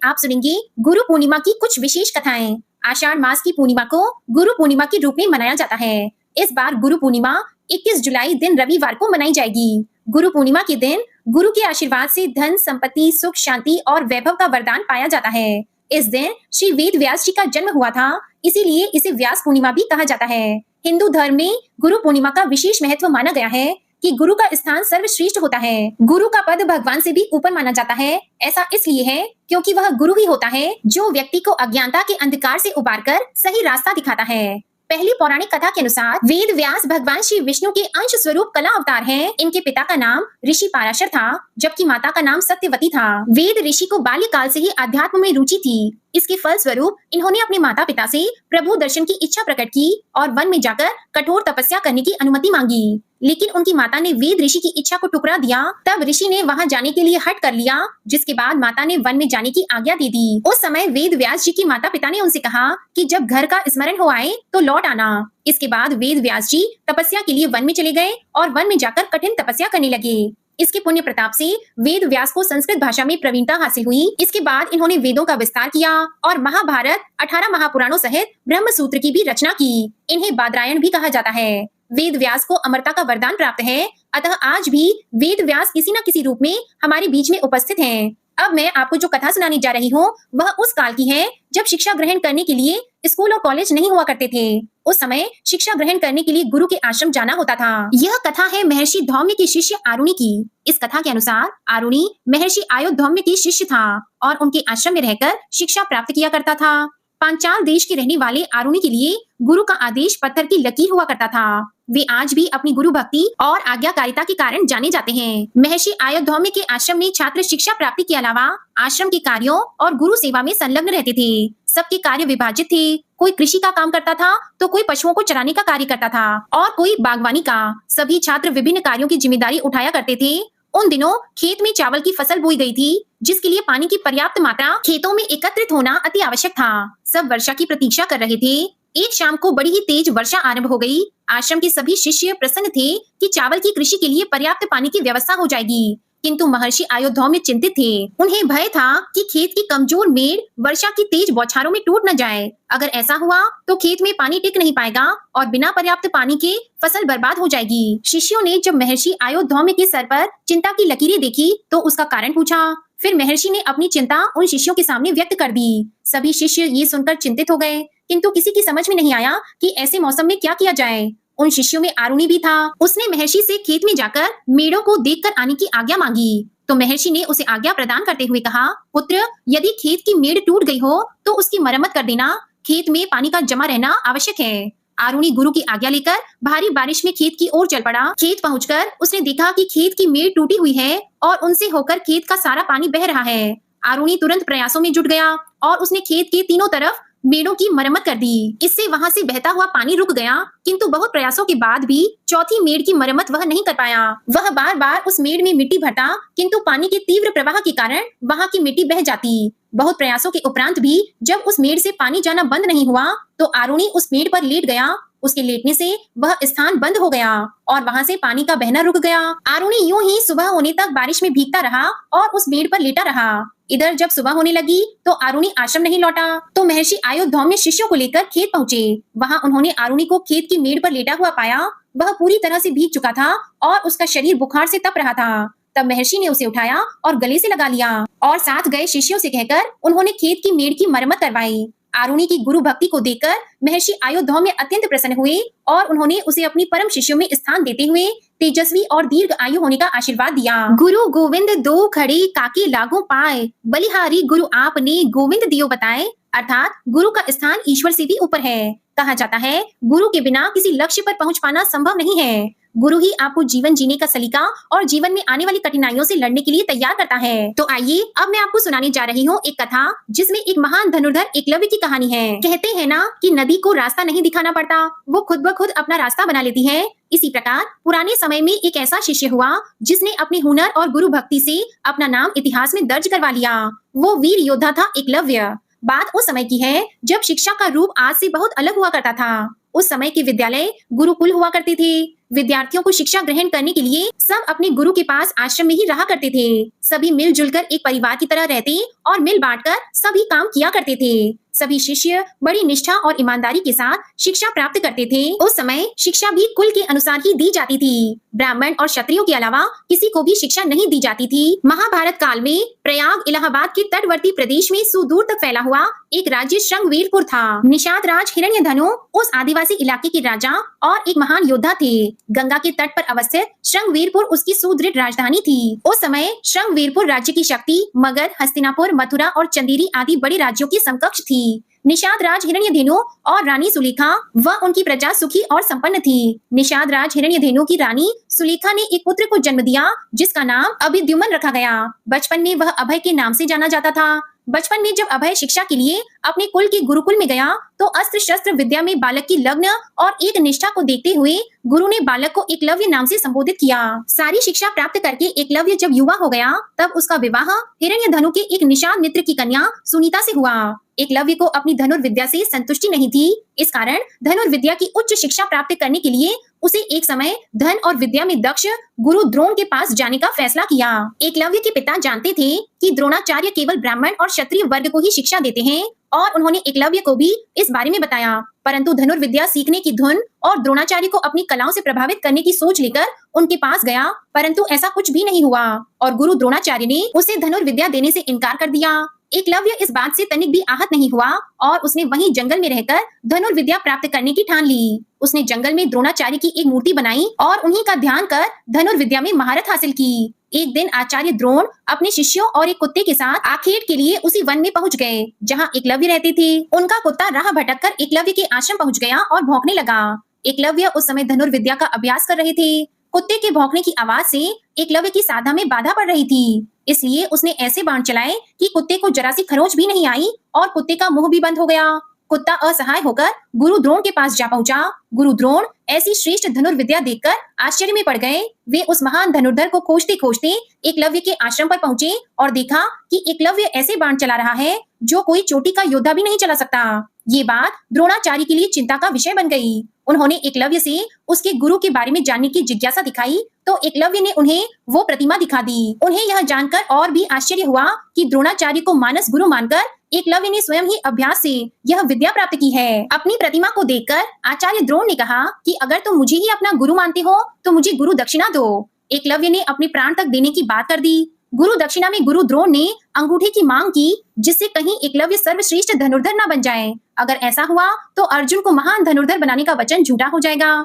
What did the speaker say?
आप सुनेंगे गुरु पूर्णिमा की कुछ विशेष कथाएं। आषाढ़ मास की पूर्णिमा को गुरु पूर्णिमा के रूप में मनाया जाता है। इस बार गुरु पूर्णिमा 21 जुलाई दिन रविवार को मनाई जाएगी। गुरु पूर्णिमा के दिन गुरु के आशीर्वाद से धन, संपत्ति, सुख, शांति और वैभव का वरदान पाया जाता है। इस दिन श्री वेद व्यास जी का जन्म हुआ था, इसीलिए इसे व्यास पूर्णिमा भी कहा जाता है। हिंदू धर्म में गुरु पूर्णिमा का विशेष महत्व माना गया है कि गुरु का स्थान सर्वश्रेष्ठ होता है। गुरु का पद भगवान से भी ऊपर माना जाता है। ऐसा इसलिए है क्योंकि वह गुरु ही होता है जो व्यक्ति को अज्ञानता के अंधकार से उबारकर सही रास्ता दिखाता है। पहली पौराणिक कथा के अनुसार वेद व्यास भगवान श्री विष्णु के अंश स्वरूप कला अवतार हैं। इनके पिता का नाम ऋषि पाराशर था, जबकि माता का नाम सत्यवती था। वेद ऋषि को बाल्यकाल से ही अध्यात्म में रुचि थी। इसके फल स्वरूप इन्होंने अपने माता पिता से प्रभु दर्शन की इच्छा प्रकट की और वन में जाकर कठोर तपस्या करने की अनुमति मांगी, लेकिन उनकी माता ने वेद ऋषि की इच्छा को ठुकरा दिया। तब ऋषि ने वहां जाने के लिए हट कर लिया, जिसके बाद माता ने वन में जाने की आज्ञा दे दी। उस समय वेद व्यास जी की माता पिता ने उनसे कहा कि जब घर का स्मरण हो आए तो लौट आना। इसके बाद वेद व्यास जी तपस्या के लिए वन में चले गए और वन में जाकर कठिन तपस्या करने लगे। इसके पुण्य प्रताप से वेद व्यास को संस्कृत भाषा में प्रवीणता हासिल हुई। इसके बाद इन्होंने वेदों का विस्तार किया और महाभारत, 18 महापुराणों सहित ब्रह्म सूत्र की भी रचना की। इन्हें बादरायण भी कहा जाता है। वेद व्यास को अमरता का वरदान प्राप्त है, अतः आज भी वेद व्यास किसी न किसी रूप में हमारे बीच में उपस्थित हैं। अब मैं आपको जो कथा सुनाने जा रही हूँ वह उस काल की है जब शिक्षा ग्रहण करने के लिए स्कूल और कॉलेज नहीं हुआ करते थे। उस समय शिक्षा ग्रहण करने के लिए गुरु के आश्रम जाना होता था। यह कथा है महर्षि धौम्य के शिष्य आरुणि की। इस कथा के अनुसार आरुणि महर्षि आयुधौम्य की शिष्य था और उनके आश्रम में रहकर शिक्षा प्राप्त किया करता था। पांचाल देश के रहने वाले आरुणि के लिए गुरु का आदेश पत्थर की लकीर हुआ करता था। वे आज भी अपनी गुरु भक्ति और आज्ञाकारिता के कारण जाने जाते हैं। महर्षि आयुधौम्य के आश्रम में छात्र शिक्षा प्राप्ति के अलावा आश्रम के कार्यों और गुरु सेवा में संलग्न रहते थे। सबके कार्य विभाजित थे। कोई कृषि का काम करता था तो कोई पशुओं को चराने का कार्य करता था और कोई बागवानी का। सभी छात्र विभिन्न कार्यों की जिम्मेदारी उठाया करते थे। उन दिनों खेत में चावल की फसल बोई गई थी, जिसके लिए पानी की पर्याप्त मात्रा खेतों में एकत्रित होना अति आवश्यक था। सब वर्षा की प्रतीक्षा कर रहे थे। एक शाम को बड़ी ही तेज वर्षा आरंभ हो गई। आश्रम के सभी शिष्य प्रसन्न थे कि चावल की कृषि के लिए पर्याप्त पानी की व्यवस्था हो जाएगी, किंतु महर्षि आयुधौम्य चिंतित थे। उन्हें भय था कि खेत की कमजोर मेड़ वर्षा की तेज बौछारों में टूट न जाए। अगर ऐसा हुआ तो खेत में पानी टिक नहीं पाएगा और बिना पर्याप्त पानी के फसल बर्बाद हो जाएगी। शिष्यों ने जब महर्षि आयुधौम्य के सर पर चिंता की लकीरें देखी तो उसका कारण पूछा। फिर महर्षि ने अपनी चिंता उन शिष्यों के सामने व्यक्त कर दी। सभी शिष्य ये सुनकर चिंतित हो गए, किंतु किसी की समझ में नहीं आया कि ऐसे मौसम में क्या किया जाए। उन शिष्यों में आरुणि भी था। उसने महर्षि से खेत में जाकर मेड़ों को देखकर आने की आज्ञा मांगी, तो महर्षि ने उसे आज्ञा प्रदान करते हुए कहा, पुत्र, यदि खेत की मेड़ टूट गई हो तो उसकी मरम्मत कर देना। खेत में पानी का जमा रहना आवश्यक है। आरुणि गुरु की आज्ञा लेकर भारी बारिश में खेत की ओर चल पड़ा। खेत पहुंचकर उसने देखा कि खेत की मेड़ टूटी हुई है और उनसे होकर खेत का सारा पानी बह रहा है। आरुणि तुरंत प्रयासों में जुट गया और उसने खेत के तीनों तरफ मेड़ों की मरम्मत कर दी। इससे वहां से बहता हुआ पानी रुक गया, किंतु बहुत प्रयासों के बाद भी चौथी मेड़ की मरम्मत वह नहीं कर पाया। वह बार बार उस मेड़ में मिट्टी भरता, किंतु पानी के तीव्र प्रवाह के कारण वहां की मिट्टी बह जाती। बहुत प्रयासों के उपरांत भी जब उस मेड़ से पानी जाना बंद नहीं हुआ तो आरुणि उस मेड़ पर लेट गया। उसके लेटने से वह स्थान बंद हो गया और वहां से पानी का बहना रुक गया। आरुणि यूं ही सुबह होने तक बारिश में भीगता रहा और उस मेड़ पर लेटा रहा। इधर जब सुबह होने लगी तो आरुणि आश्रम नहीं लौटा, तो महर्षि आयुधौम्य शिष्यों को लेकर खेत पहुंचे। वहां उन्होंने आरुणि को खेत की मेड़ पर लेटा हुआ पाया। वह पूरी तरह से भीग चुका था और उसका शरीर बुखार से तप रहा था। तब महर्षि ने उसे उठाया और गले से लगा लिया और साथ गए शिष्यों से कहकर उन्होंने खेत की मेड़ की मरम्मत करवाई। आरुणि की गुरु भक्ति को देखकर महर्षि आयुधौम्य अत्यंत प्रसन्न हुए और उन्होंने उसे अपनी परम शिष्यों में स्थान देते हुए तेजस्वी और दीर्घ आयु होने का आशीर्वाद दिया। गुरु गोविंद दो खड़े काके लागू पाए, बलिहारी गुरु आपने गोविंद दियो बताए। अर्थात गुरु का स्थान ईश्वर से भी ऊपर है। कहा जाता है गुरु के बिना किसी लक्ष्य पर पहुंच पाना संभव नहीं है। गुरु ही आपको जीवन जीने का सलीका और जीवन में आने वाली कठिनाइयों से लड़ने के लिए तैयार करता है। तो आइए अब मैं आपको सुनाने जा रही हूँ एक कथा, जिसमें एक महान धनुर्धर एकलव्य की कहानी है। कहते हैं ना कि नदी को रास्ता नहीं दिखाना पड़ता, वो खुद ब खुद अपना रास्ता बना लेती है। इसी प्रकार पुराने समय में एक ऐसा शिष्य हुआ जिसने अपने हुनर और गुरु भक्ति से अपना नाम इतिहास में दर्ज करवा लिया। वो वीर योद्धा था एकलव्य। बात उस समय की है जब शिक्षा का रूप आज से बहुत अलग हुआ करता था। उस समय के विद्यालय गुरुकुल हुआ करते थे। विद्यार्थियों को शिक्षा ग्रहण करने के लिए सब अपने गुरु के पास आश्रम में ही रहा करते थे। सभी मिलजुल कर एक परिवार की तरह रहते और मिल बांटकर सभी काम किया करते थे। सभी शिष्य बड़ी निष्ठा और ईमानदारी के साथ शिक्षा प्राप्त करते थे। उस समय शिक्षा भी कुल के अनुसार ही दी जाती थी। ब्राह्मण और क्षत्रियों के अलावा किसी को भी शिक्षा नहीं दी जाती थी। महाभारत काल में प्रयाग इलाहाबाद के तटवर्ती प्रदेश में सुदूर तक फैला हुआ एक राज्य श्रृंगवीरपुर था। निषाद राज हिरण्यधनु उस आदिवासी इलाके के राजा और एक महान योद्धा थे। गंगा के तट पर अवस्थित श्रृंगवीरपुर उसकी सुदृढ़ राजधानी थी। उस समय श्रृंगवीरपुर राज्य की शक्ति मगध, हस्तिनापुर, मथुरा और चंदेरी आदि बड़े राज्यों की समकक्ष थी। निषाद राज हिरण्यधेनु और रानी सुलेखा व उनकी प्रजा सुखी और संपन्न थी। निषाद राज हिरण्यधेनु की रानी सुलेखा ने एक पुत्र को जन्म दिया जिसका नाम अभिद्युम्न रखा गया। बचपन में वह अभय के नाम से जाना जाता था। बचपन में जब अभय शिक्षा के लिए अपने कुल के गुरुकुल में गया तो अस्त्र शस्त्र विद्या में बालक की लग्न और एक निष्ठा को देखते हुए गुरु ने बालक को एकलव्य नाम से संबोधित किया। सारी शिक्षा प्राप्त करके एकलव्य जब युवा हो गया तब उसका विवाह हिरण्यधनु के एक निषाद मित्र की कन्या सुनीता से हुआ। एकलव्य को अपनी धनुर्विद्या से संतुष्टि नहीं थी। इस कारण धनुर्विद्या की उच्च शिक्षा प्राप्त करने के लिए उसे एक समय धन और विद्या में दक्ष गुरु द्रोण के पास जाने का फैसला किया। एकलव्य के पिता जानते थे कि द्रोणाचार्य केवल ब्राह्मण और क्षत्रिय वर्ग को ही शिक्षा देते हैं और उन्होंने एकलव्य को भी इस बारे में बताया, परंतु धनुर्विद्या सीखने की धुन और द्रोणाचार्य को अपनी कलाओं से प्रभावित करने की सोच लेकर उनके पास गया, परंतु ऐसा कुछ भी नहीं हुआ और गुरु द्रोणाचार्य ने उसे धनुर्विद्या देने से इनकार कर दिया। एकलव्य इस बात से तनिक भी आहत नहीं हुआ और उसने वहीं जंगल में रहकर धनुर्विद्या प्राप्त करने की ठान ली। उसने जंगल में द्रोणाचार्य की एक मूर्ति बनाई और उन्हीं का ध्यान कर धनुर्विद्या में महारत हासिल की। एक दिन आचार्य द्रोण अपने शिष्यों और एक कुत्ते के साथ आखेट के लिए उसी वन में पहुंच गए जहां एकलव्य रहते थे। उनका कुत्ता राह भटककर एकलव्य के आश्रम पहुंच गया और भौंकने लगा। एकलव्य उस समय धनुर्विद्या का अभ्यास कर रहे थे। कुत्ते के भौंकने की आवाज से एकलव्य की साधना में बाधा पड़ रही थी, इसलिए उसने ऐसे बाण चलाए कि कुत्ते को जरा सी खरोंच भी नहीं आई और कुत्ते का मुंह भी बंद हो गया। कुत्ता असहाय होकर गुरु द्रोण के पास जा पहुंचा। गुरु द्रोण ऐसी श्रेष्ठ धनुर्विद्या देखकर आश्चर्य में पड़ गए। वे उस महान धनुर्धर को खोजते खोजते एकलव्य के आश्रम पर पहुंचे और देखा कि एकलव्य ऐसे बाण चला रहा है जो कोई चोटी का योद्धा भी नहीं चला सकता। ये बात द्रोणाचार्य के लिए चिंता का विषय बन गई। उन्होंने एकलव्य से उसके गुरु के बारे में जानने की जिज्ञासा दिखाई तो एकलव्य ने उन्हें वो प्रतिमा दिखा दी। उन्हें यह जानकर और भी आश्चर्य हुआ कि द्रोणाचार्य को मानस गुरु मानकर एकलव्य ने स्वयं ही अभ्यास से यह विद्या प्राप्त की है। अपनी प्रतिमा को देखकर आचार्य द्रोण ने कहा कि अगर तुम मुझे ही अपना गुरु मानते हो तो मुझे गुरु दक्षिणा दो। एकलव्य ने अपने प्राण तक देने की बात कर दी। गुरु दक्षिणा में गुरु द्रोण ने अंगूठे की मांग की जिससे कहीं एकलव्य सर्वश्रेष्ठ धनुर्धर न बन जाए। अगर ऐसा हुआ तो अर्जुन को महान धनुर्धर बनाने का वचन झूठा हो जाएगा।